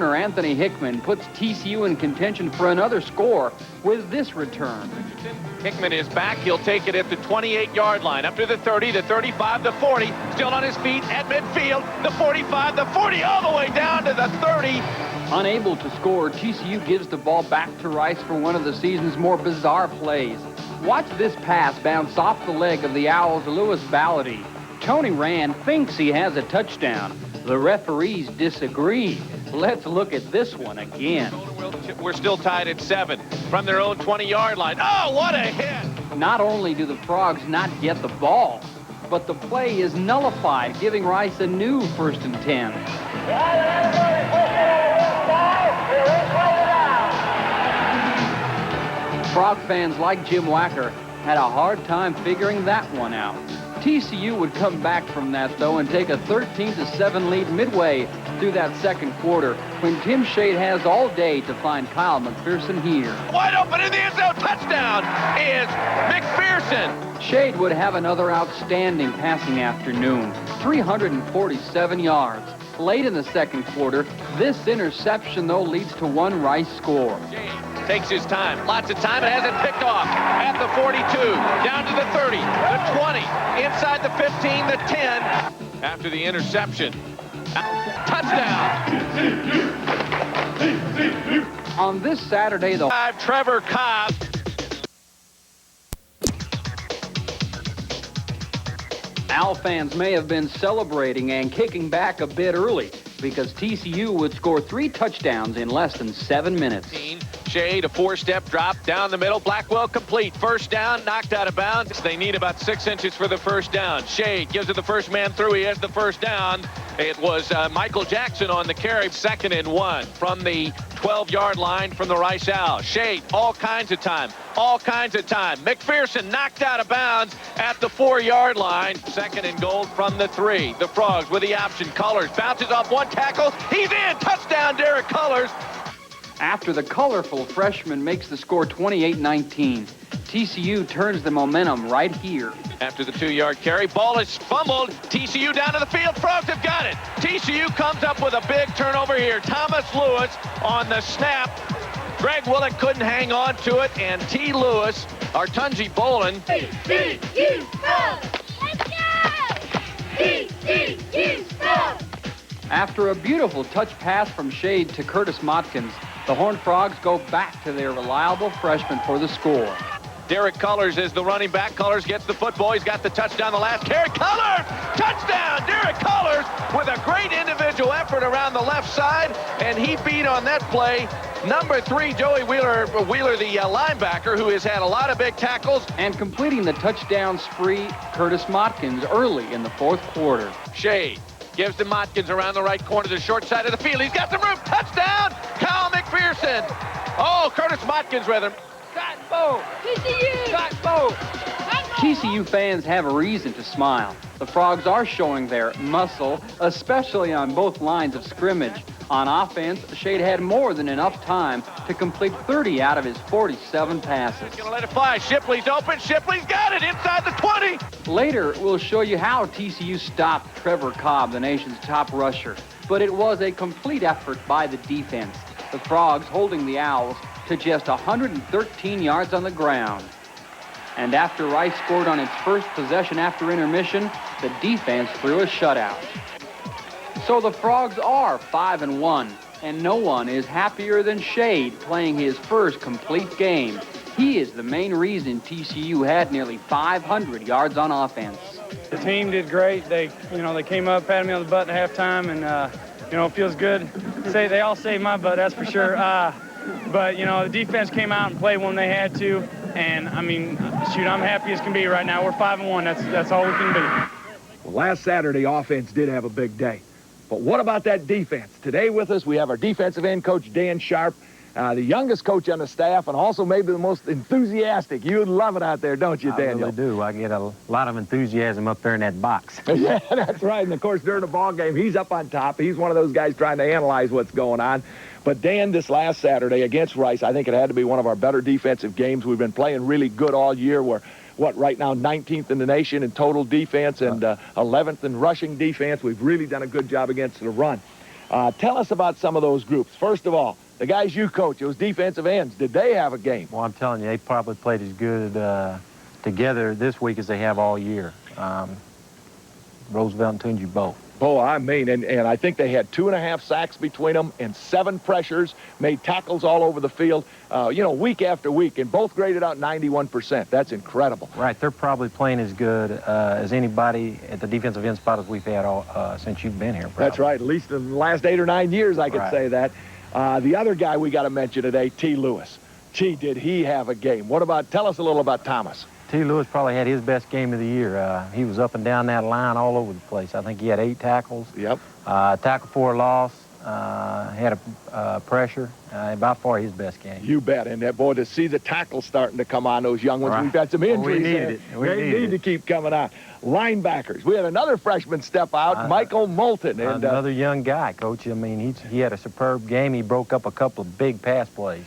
Anthony Hickman puts TCU in contention for another score with this return. Hickman is back. He'll take it at the 28-yard line. Up to the 30, the 35, the 40. Still on his feet at midfield. The 45, the 40, all the way down to the 30. Unable to score, TCU gives the ball back to Rice for one of the season's more bizarre plays. Watch this pass bounce off the leg of the Owls' Lewis Ballady. Tony Rand thinks he has a touchdown. The referees disagree. Let's look at this one again. We're still tied at 7 from their own 20-yard line. Oh, what a hit! Not only do the Frogs not get the ball, but the play is nullified, giving Rice a new 1st and 10. Frog fans like Jim Wacker had a hard time figuring that one out. TCU would come back from that, though, and take a 13-7 lead midway through that second quarter, when Tim Shade has all day to find Kyle McPherson here. Wide open in the end zone. Touchdown is McPherson. Shade would have another outstanding passing afternoon, 347 yards. Late in the second quarter, this interception, though, leads to one Rice score. Shade takes his time, lots of time, and has it picked off at the 42, down to the 30, the 20, inside the 15, the 10. After the interception, touchdown. On this Saturday, the Trevor Cobb. Owl fans may have been celebrating and kicking back a bit early because TCU would score 3 touchdowns in less than 7 minutes. Shade, a 4-step drop down the middle. Blackwell complete. First down, knocked out of bounds. They need about 6 inches for the first down. Shade gives it the first man through. He has the first down. It was Michael Jackson on the carry. 2nd and 1 from the 12-yard line from the Rice Owls. Shade, all kinds of time. All kinds of time. McPherson knocked out of bounds at the 4-yard line. 2nd and goal from the 3. The Frogs with the option. Colors bounces off one tackle. He's in. Touchdown, Derek Colors. After the colorful freshman makes the score 28-19, TCU turns the momentum right here. After the 2-yard carry, ball is fumbled. TCU down to the field. Frogs have got it. TCU comes up with a big turnover here. Thomas Lewis on the snap. Greg Willett couldn't hang on to it, and T. Lewis, Artunji Bolin. TCU Frogs! Let's go! TCU Frogs! After a beautiful touch pass from Shade to Curtis Motkins, the Horned Frogs go back to their reliable freshman for the score. Derek Colors is the running back. Colors gets the football. He's got the touchdown the last carry. Colors! Touchdown! Derek Colors with a great individual effort around the left side, and he beat on that play number 3, Joey Wheeler, the linebacker, who has had a lot of big tackles. And completing the touchdown spree, Curtis Motkins early in the 4th quarter. Shade gives to Motkins around the right corner to the short side of the field. He's got some room. Touchdown! Kyle McPherson. Oh, Curtis Motkins, rather. TCU fans have a reason to smile. The Frogs are showing their muscle, especially on both lines of scrimmage. On offense, Shade had more than enough time to complete 30 out of his 47 passes. He's going to let it fly. Shipley's open. Shipley's got it inside the 20. Later, we'll show you how TCU stopped Trevor Cobb, the nation's top rusher. But it was a complete effort by the defense. The Frogs holding the Owls to just 113 yards on the ground. And after Rice scored on its first possession after intermission, the defense threw a shutout. So the Frogs are 5-1, and no one is happier than Shade playing his first complete game. He is the main reason TCU had nearly 500 yards on offense. The team did great. They came up, patted me on the butt at halftime, and it feels good. They all saved my butt, that's for sure. But the defense came out and played when they had to, and I'm happy as can be right now. We're 5-1. That's all we can be. Well, last Saturday, offense did have a big day. But what about that defense? Today with us, we have our defensive end coach, Dan Sharp, the youngest coach on the staff, and also maybe the most enthusiastic. You love it out there, don't you, Daniel? I really do. I get a lot of enthusiasm up there in that box. Yeah, that's right. And, of course, during the ball game, he's up on top. He's one of those guys trying to analyze what's going on. But, Dan, this last Saturday against Rice, I think it had to be one of our better defensive games. We've been playing really good all year. We're, right now, 19th in the nation in total defense and 11th in rushing defense. We've really done a good job against the run. Tell us about some of those groups. First of all, the guys you coach, those defensive ends, did they have a game? Well, I'm telling you, they probably played as good together this week as they have all year. Roosevelt and Tunji both. Oh, I mean, and I think they had 2.5 sacks between them and 7 pressures, made tackles all over the field, week after week, and both graded out 91%. That's incredible. Right, they're probably playing as good as anybody at the defensive end spot as we've had since you've been here. Probably. That's right, at least in the last 8 or 9 years, I could say that. The other guy we got to mention today, T. Lewis. Gee, did he have a game. Tell us a little about Thomas. T. Lewis probably had his best game of the year. He was up and down that line all over the place. I think he had 8 tackles. Yep. Tackle for a loss. Had a pressure. By far his best game. You bet. And that boy, to see the tackles starting to come on, those young ones, we've had some injuries. We need it. They need to keep coming on. Linebackers. We had another freshman step out, Michael Moulton. And, another young guy, Coach. I mean, he had a superb game. He broke up a couple of big pass plays.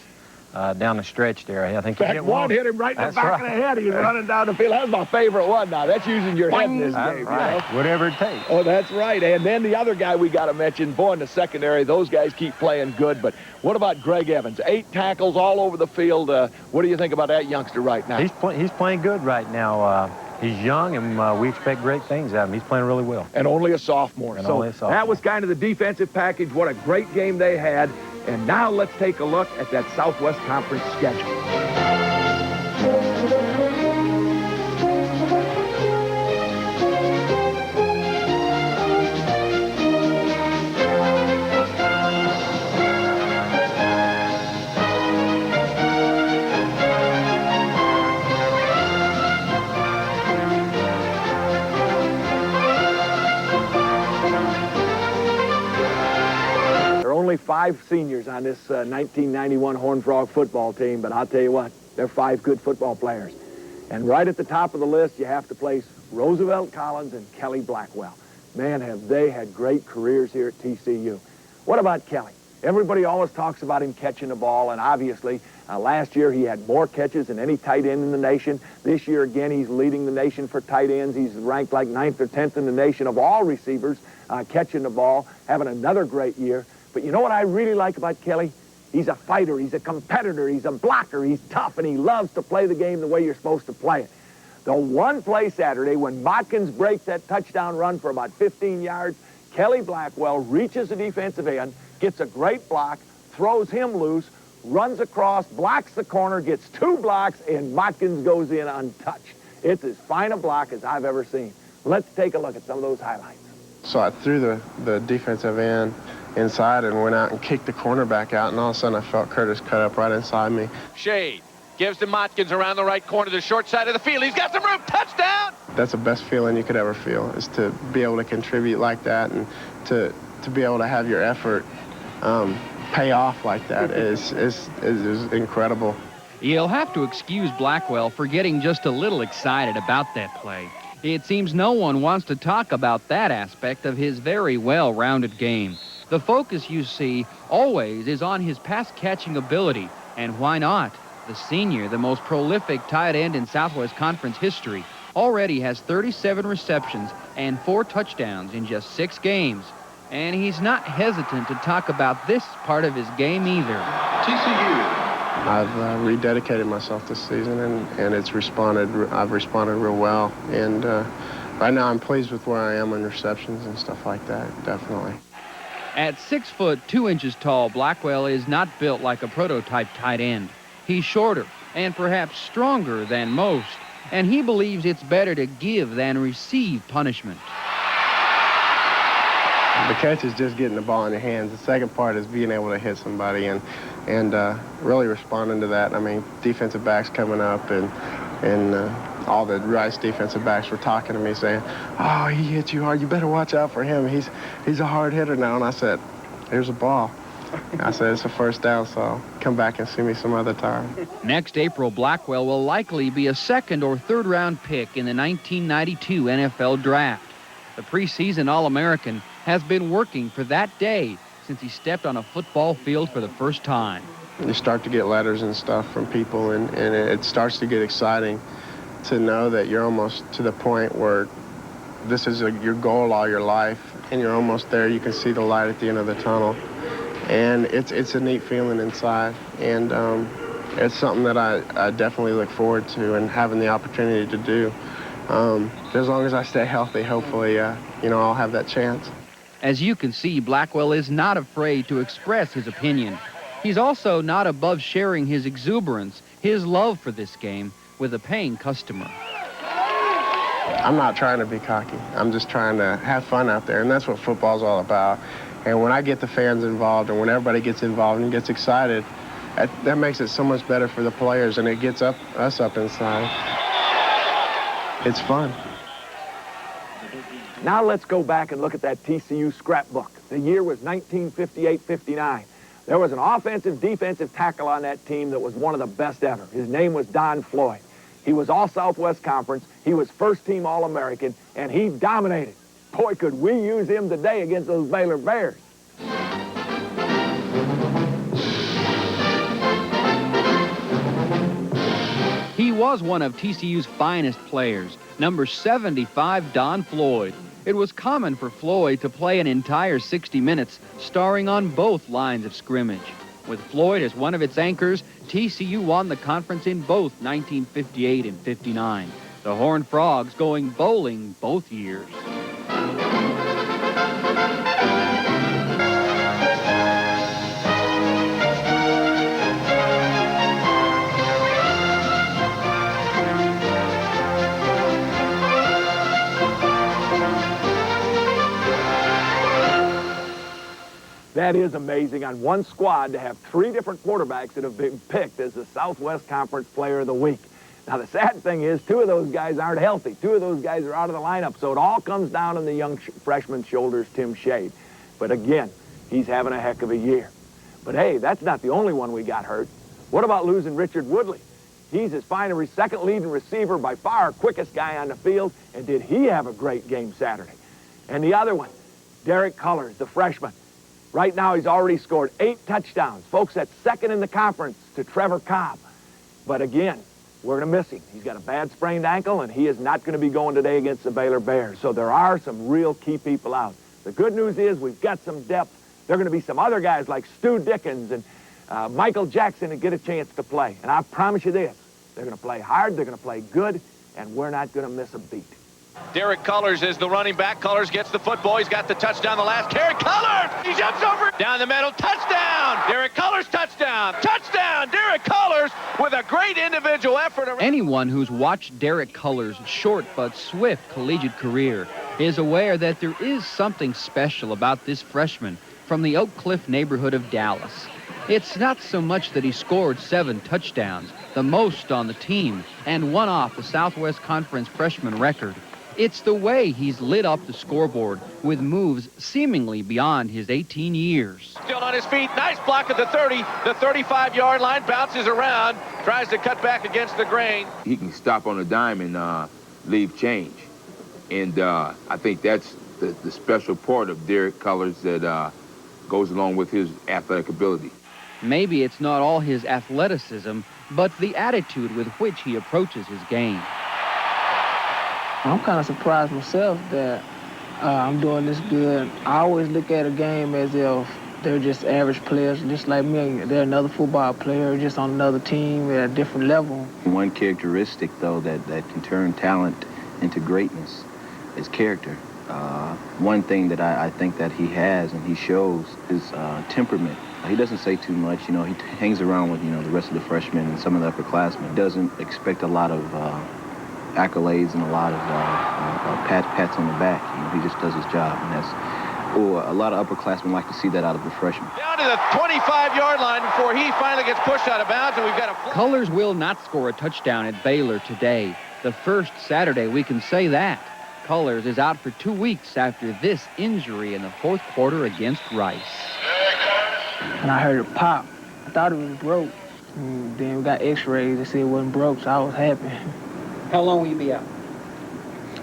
Down the stretch there. I think one hit him right in the back of the head. He was running down the field. That was my favorite one now. That's using your head in this game. Right. Whatever it takes. Oh, that's right. And then the other guy we got to mention, boy, in the secondary, those guys keep playing good. But what about Greg Evans? 8 tackles all over the field. What do you think about that youngster right now? He's playing good right now. He's young, and we expect great things out of him. He's playing really well. And only a sophomore. That was kind of the defensive package. What a great game they had. And now let's take a look at that Southwest Conference schedule. Only 5 seniors on this 1991 Horned Frog football team, but I'll tell you what, they're 5 good football players. And right at the top of the list, you have to place Roosevelt Collins and Kelly Blackwell. Man, have they had great careers here at TCU. What about Kelly? Everybody always talks about him catching the ball, and obviously last year he had more catches than any tight end in the nation. This year, again, he's leading the nation for tight ends. He's ranked like 9th or 10th in the nation of all receivers catching the ball, having another great year. But you know what I really like about Kelly? He's a fighter, he's a competitor, he's a blocker, he's tough, and he loves to play the game the way you're supposed to play it. The one play Saturday when Watkins breaks that touchdown run for about 15 yards, Kelly Blackwell reaches the defensive end, gets a great block, throws him loose, runs across, blocks the corner, gets 2 blocks, and Watkins goes in untouched. It's as fine a block as I've ever seen. Let's take a look at some of those highlights. So I threw the defensive end inside and went out and kicked the cornerback out, and all of a sudden I felt Curtis cut up right inside me. Shade gives to Motkins around the right corner, the short side of the field. He's got some room. Touchdown! That's the best feeling you could ever feel, is to be able to contribute like that, and to be able to have your effort pay off like that is incredible. You'll have to excuse Blackwell for getting just a little excited about that play. It seems no one wants to talk about that aspect of his very well-rounded game. The focus, you see, always is on his pass-catching ability. And why not? The senior, the most prolific tight end in Southwest Conference history, already has 37 receptions and 4 touchdowns in just 6 games. And he's not hesitant to talk about this part of his game either. TCU. I've rededicated myself this season, and I've responded real well. And right now I'm pleased with where I am in receptions and stuff like that, definitely. At 6 foot 2 inches tall, Blackwell is not built like a prototype tight end. He's shorter and perhaps stronger than most, and he believes it's better to give than receive punishment. The catch is just getting the ball in your hands. The second part is being able to hit somebody and really responding to that. I mean, defensive backs coming up and all the Rice defensive backs were talking to me saying, "Oh, he hit you hard. You better watch out for him. He's a hard hitter now." And I said, "Here's a ball." I said, "It's a first down, so come back and see me some other time." Next April, Blackwell will likely be a 2nd or 3rd round pick in the 1992 NFL Draft. The preseason All-American has been working for that day since he stepped on a football field for the first time. You start to get letters and stuff from people, and it starts to get exciting to know that you're almost to the point where this is your goal all your life, and you're almost there. You can see the light at the end of the tunnel, and it's a neat feeling inside, and it's something that I definitely look forward to and having the opportunity to do. As long as I stay healthy, hopefully, you know, I'll have that chance. As you can see, Blackwell is not afraid to express his opinion. He's also not above sharing his exuberance, his love for this game, with a paying customer. I'm not trying to be cocky. I'm just trying to have fun out there, and that's what football's all about. And when I get the fans involved and when everybody gets involved and gets excited, that makes it so much better for the players, and it gets us up inside. It's fun. Now let's go back and look at that TCU scrapbook. The year was 1958-59. There was an offensive, defensive tackle on that team that was one of the best ever. His name was Don Floyd. He was all Southwest Conference. He was first-team All-American, and he dominated. Boy, could we use him today against those Baylor Bears. He was one of TCU's finest players, number 75, Don Floyd. It was common for Floyd to play an entire 60 minutes, starring on both lines of scrimmage. With Floyd as one of its anchors, TCU won the conference in both 1958 and 59. The Horned Frogs going bowling both years. That is amazing on one squad to have 3 different quarterbacks that have been picked as the Southwest Conference Player of the Week. Now, the sad thing is 2 of those guys aren't healthy. 2 of those guys are out of the lineup, so it all comes down on the young freshman's shoulders, Tim Shade. But again, he's having a heck of a year. But hey, that's not the only one we got hurt. What about losing Richard Woodley? He's his finally second leading receiver, by far our quickest guy on the field, and did he have a great game Saturday? And the other one, Derek Cullors, the freshman. Right now, he's already scored 8 touchdowns. Folks, that's second in the conference to Trevor Cobb. But again, we're going to miss him. He's got a bad sprained ankle, and he is not going to be going today against the Baylor Bears. So there are some real key people out. The good news is we've got some depth. There are going to be some other guys like Stu Dickens and Michael Jackson that get a chance to play. And I promise you this, they're going to play hard, they're going to play good, and we're not going to miss a beat. Derek Cullors is the running back. Cullors gets the football. He's got the touchdown, the last carry. Cullors! He jumps over. Down the middle. Touchdown! Derek Cullors, touchdown! Touchdown! Derek Cullors with a great individual effort. Anyone who's watched Derek Cullors' short but swift collegiate career is aware that there is something special about this freshman from the Oak Cliff neighborhood of Dallas. It's not so much that he scored 7 touchdowns, the most on the team, and won off the Southwest Conference freshman record. It's the way he's lit up the scoreboard with moves seemingly beyond his 18 years. Still on his feet. Nice block at the 30. The 35-yard line, bounces around, tries to cut back against the grain. He can stop on a dime and leave change. And I think that's the special part of Derek Cullors that goes along with his athletic ability. Maybe it's not all his athleticism, but the attitude with which he approaches his game. I'm kind of surprised myself that I'm doing this good. I always look at a game as if they're just average players, just like me. They're another football player, just on another team at a different level. One characteristic, though, that can turn talent into greatness is character. One thing that I think that he has and he shows is temperament. He doesn't say too much, he hangs around with, the rest of the freshmen and some of the upperclassmen. He doesn't expect a lot of accolades and a lot of pats on the back. He just does his job, and that's a lot of upperclassmen like to see that out of the freshmen. Down to the 25-yard line before he finally gets pushed out of bounds, and we've got a... Cullors will not score a touchdown at Baylor today. The first Saturday, we can say that. Cullors is out for 2 weeks after this injury in the 4th quarter against Rice. And I heard it pop. I thought it was broke. And then we got x-rays. They said it wasn't broke, so I was happy. How long will you be out?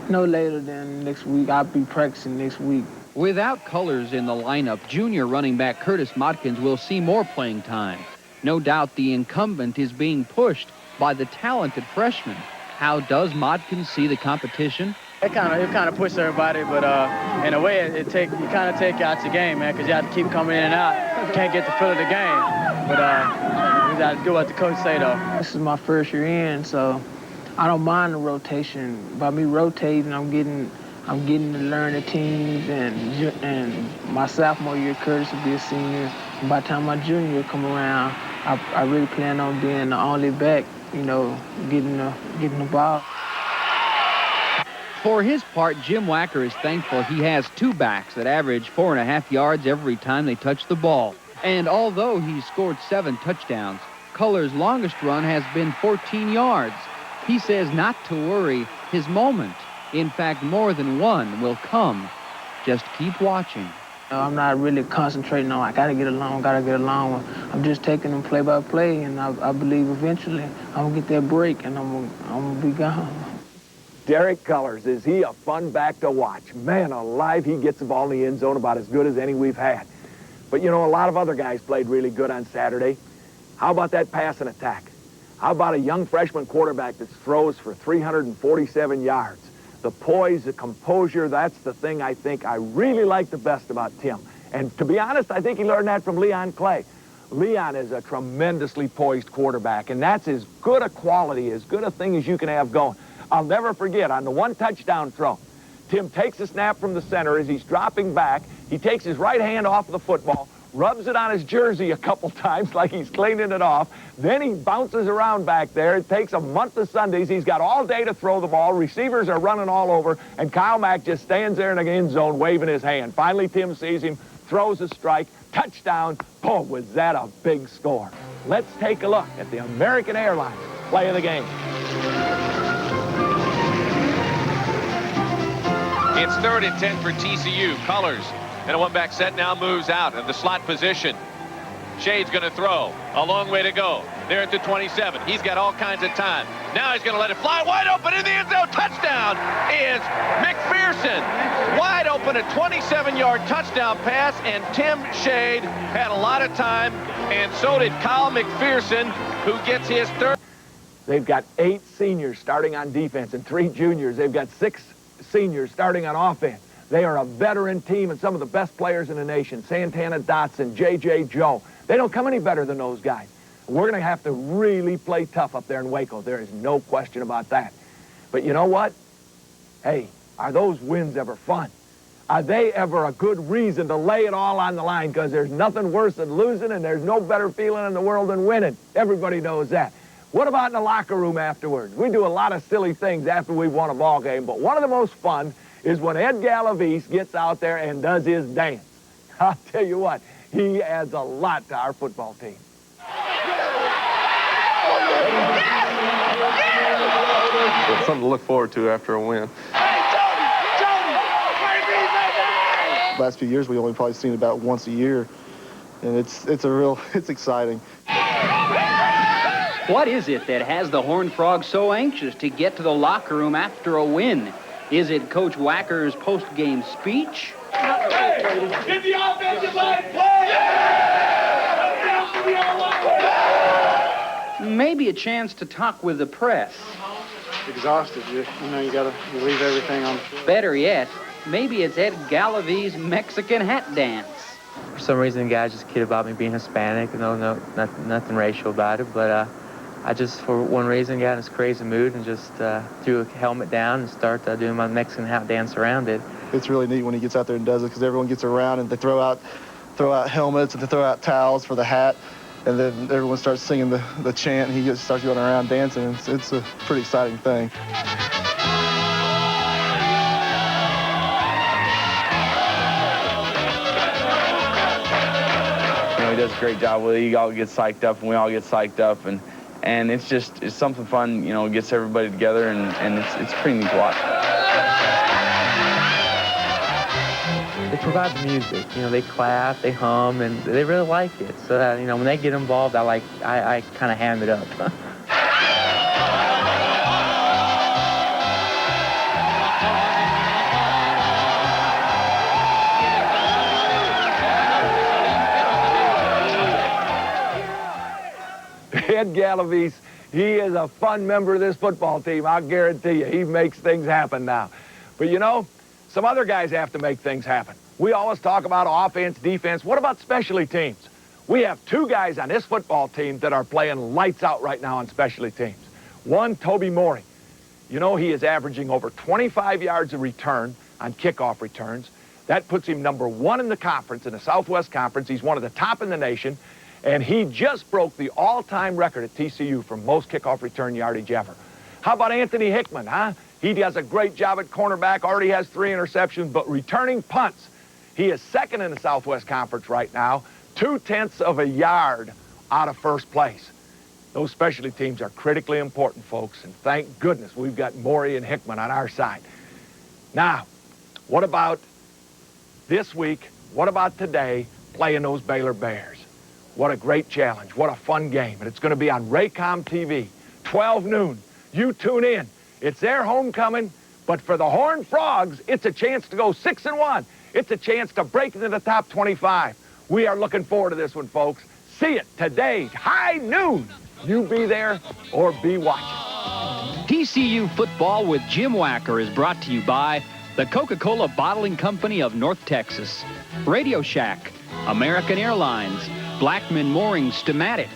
No later than next week. I'll be practicing next week. Without Cullors in the lineup, junior running back Curtis Modkins will see more playing time. No doubt the incumbent is being pushed by the talented freshman. How does Modkins see the competition? It kind of pushed everybody, but in a way, you kind of take you out your game, man, because you have to keep coming in and out. You can't get the feel of the game, but you got to do what the coach say, though. This is my first year in, so I don't mind the rotation. By me rotating, I'm getting to learn the teams, and my sophomore year, Curtis will be a senior. And by the time my junior year come around, I really plan on being the only back, you know, getting the ball. For his part, Jim Wacker is thankful he has two backs that average 4.5 yards every time they touch the ball. And although he's scored 7 touchdowns, Color's longest run has been 14 yards. He says not to worry, his moment, in fact more than one, will come. Just keep watching. I'm not really concentrating on, I gotta get along. I'm just taking them play by play, and I believe eventually I'm gonna get that break and I'm gonna be gone. Derek Cullors, is he a fun back to watch? Man alive, he gets the ball in the end zone about as good as any we've had. But, you know, a lot of other guys played really good on Saturday. How about that passing attack? How about a young freshman quarterback that throws for 347 yards? The poise, the composure, that's the thing I think I really like the best about Tim. And to be honest, I think he learned that from Leon Clay. Leon is a tremendously poised quarterback, and that's as good a quality, as good a thing as you can have going. I'll never forget, on the one touchdown throw, Tim takes a snap from the center as he's dropping back. He takes his right hand off the football, rubs it on his jersey a couple times like he's cleaning it off. Then he bounces around back there. It takes a month of Sundays. He's got all day to throw the ball. Receivers are running all over, and Kyle Mack just stands there in the end zone waving his hand. Finally, Tim sees him, throws a strike, touchdown. Oh, was that a big score. Let's take a look at the American Airlines play of the game. It's 3rd and 10 for TCU. Colors and a one-back set now moves out of the slot position. Shade's going to throw. A long way to go. There at the 27. He's got all kinds of time. Now he's going to let it fly wide open in the end zone. Touchdown is McPherson. Wide open, a 27-yard touchdown pass, and Tim Shade had a lot of time, and so did Kyle McPherson, who gets his 3rd. They've got 8 seniors starting on defense and 3 juniors. They've got 6 seniors starting on offense. They are a veteran team and some of the best players in the nation. Santana Dotson, J.J. Joe. They don't come any better than those guys. We're going to have to really play tough up there in Waco. There is no question about that. But you know what? Hey, are those wins ever fun? Are they ever a good reason to lay it all on the line? Because there's nothing worse than losing, and there's no better feeling in the world than winning. Everybody knows that. What about in the locker room afterwards? We do a lot of silly things after we've won a ball game, but one of the most fun is when Ed Galavis gets out there and does his dance. I'll tell you what, he adds a lot to our football team. It's something to look forward to after a win. Last few years, we only probably seen it about once a year, and it's exciting. What is it that has the Horned Frogs so anxious to get to the locker room after a win? Is it Coach Wacker's post-game speech? Get the offensive line play! Maybe a chance to talk with the press. Exhausted, you know, you leave everything on the field. Better yet, maybe it's Ed Galavis' Mexican hat dance. For some reason, the guys just kid about me being Hispanic. Nothing racial about it, but I just, for one reason, got in this crazy mood and just threw a helmet down and started doing my Mexican hat dance around it. It's really neat when he gets out there and does it because everyone gets around and they throw out helmets and they throw out towels for the hat, and then everyone starts singing the chant and he just starts going around dancing. It's a pretty exciting thing. He does a great job with it. He all gets psyched up, and we all get psyched up, and it's something fun. You know, it gets everybody together, and it's pretty neat to watch. They provide the music. You know, they clap, they hum, and they really like it. So that, you know, when they get involved, I kind of ham it up. Ed Galavis, he is a fun member of this football team, I'll guarantee you. He makes things happen now. But, you know, some other guys have to make things happen. We always talk about offense, defense. What about specialty teams? We have two guys on this football team that are playing lights out right now on specialty teams. One, Toby Morey. You know, he is averaging over 25 yards a return on kickoff returns. That puts him #1 in the conference, in the Southwest Conference. He's one of the top in the nation, and he just broke the all-time record at TCU for most kickoff return yardage ever. How about Anthony Hickman, huh? He does a great job at cornerback, already has 3 interceptions, but returning punts, he is second in the Southwest Conference right now, 0.2 of a yard out of first place. Those specialty teams are critically important, folks, and thank goodness we've got Morey and Hickman on our side. Now, what about this week? What about today playing those Baylor Bears? What a great challenge. What a fun game. And it's going to be on Raycom TV, 12 noon. You tune in. It's their homecoming, but for the Horned Frogs, it's a chance to go 6-1. It's a chance to break into the top 25. We are looking forward to this one, folks. See it today, high noon. You be there or be watching. TCU Football with Jim Wacker is brought to you by the Coca-Cola Bottling Company of North Texas, Radio Shack, American Airlines, Blackman Mooring Stamatic,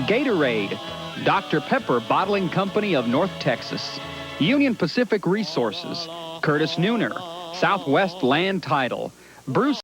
Gatorade, Dr. Pepper Bottling Company of North Texas, Union Pacific Resources, Curtis Nooner, Southwest Land Title, Bruce